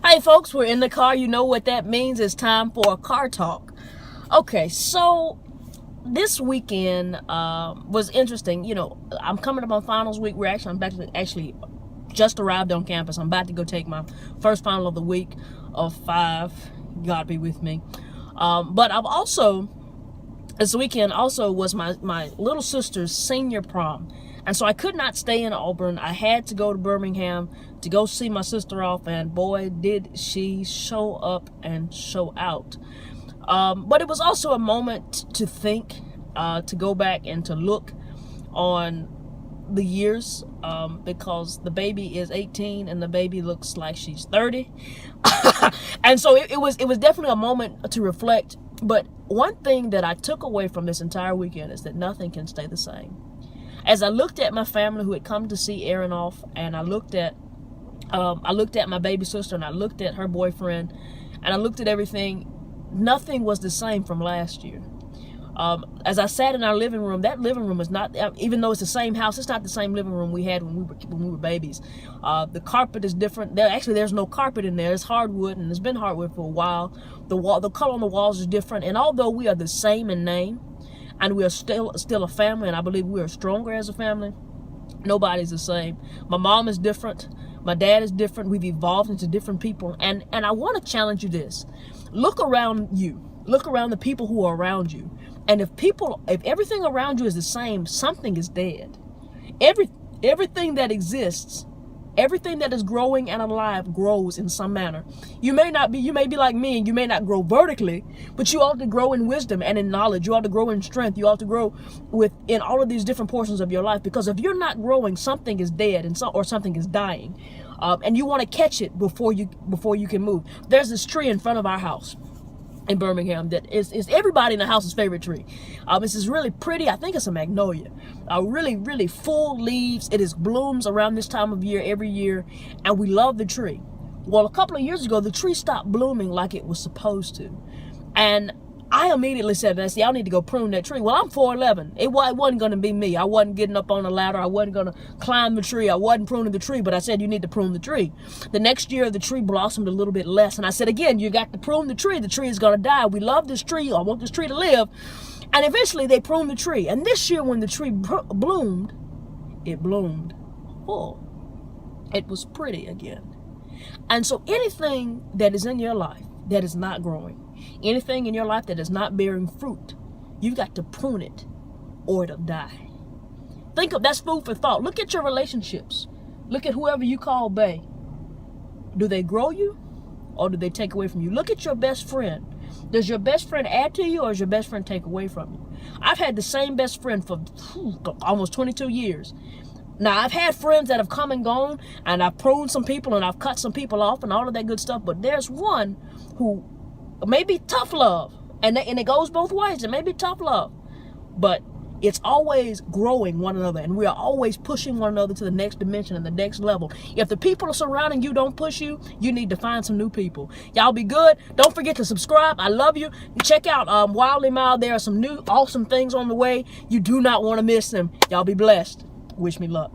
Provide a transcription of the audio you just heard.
Hey folks, we're in the car. You know what that means. It's time for a car talk. Okay, so this weekend was interesting. You know, I'm coming up on finals week. I'm actually just arrived on campus. I'm about to go take my first final of the week of 5. God be with me. But I've also, this weekend also was my little sister's senior prom. And so I could not stay in Auburn. I had to go to Birmingham to go see my sister off, and boy, did she show up and show out. But it was also a moment to think, to go back and to look on the years, because the baby is 18 and the baby looks like she's 30. And so it was definitely a moment to reflect. But one thing that I took away from this entire weekend is that nothing can stay the same. As I looked at my family who had come to see Aaron off, and I looked at my baby sister, and I looked at her boyfriend, and I looked at everything, nothing was the same from last year. As I sat in our living room, that living room is not, even though it's the same house, it's not the same living room we had when we were babies. The carpet is different. There's no carpet in there. It's hardwood, and it's been hardwood for a while. The color on the walls is different, and although we are the same in name, and we are still a family, and I believe we are stronger as a family, nobody's the same. My mom is different. My dad is different. We've evolved into different people. And I want to challenge you this. Look around you. Look around the people who are around you. And if everything around you is the same, something is dead. Everything that exists, everything that is growing and alive grows in some manner. You may be like me, and you may not grow vertically, but you ought to grow in wisdom and in knowledge. You ought to grow in strength. You ought to grow in all of these different portions of your life, because if you're not growing, something is dead or something is dying. And you want to catch it before you can move. There's this tree in front of our house in Birmingham that is everybody in the house's favorite tree. This is really pretty. I think it's a magnolia. Really, really full leaves. It blooms around this time of year every year, and we love the tree. Well, a couple of years ago, the tree stopped blooming like it was supposed to, and I immediately said, y'all need to go prune that tree. Well, I'm 4'11". It wasn't going to be me. I wasn't getting up on a ladder. I wasn't going to climb the tree. I wasn't pruning the tree, but I said, you need to prune the tree. The next year, the tree blossomed a little bit less. And I said, again, you got to prune the tree. The tree is going to die. We love this tree. I want this tree to live. And eventually, they pruned the tree. And this year, when the tree bloomed, it bloomed full. It was pretty again. And so anything that is in your life that is not growing, anything in your life that is not bearing fruit, you've got to prune it or it'll die. That's food for thought. Look at your relationships. Look at whoever you call bae. Do they grow you or do they take away from you? Look at your best friend. Does your best friend add to you or does your best friend take away from you? I've had the same best friend for almost 22 years. Now, I've had friends that have come and gone, and I've pruned some people and I've cut some people off and all of that good stuff, but there's one who may be tough love, and it goes both ways. It may be tough love, but it's always growing one another, and we are always pushing one another to the next dimension and the next level. If the people surrounding you don't push you, you need to find some new people. Y'all be good. Don't forget to subscribe. I love you. Check out Wildly Mild. There are some new awesome things on the way. You do not want to miss them. Y'all be blessed. Wish me luck.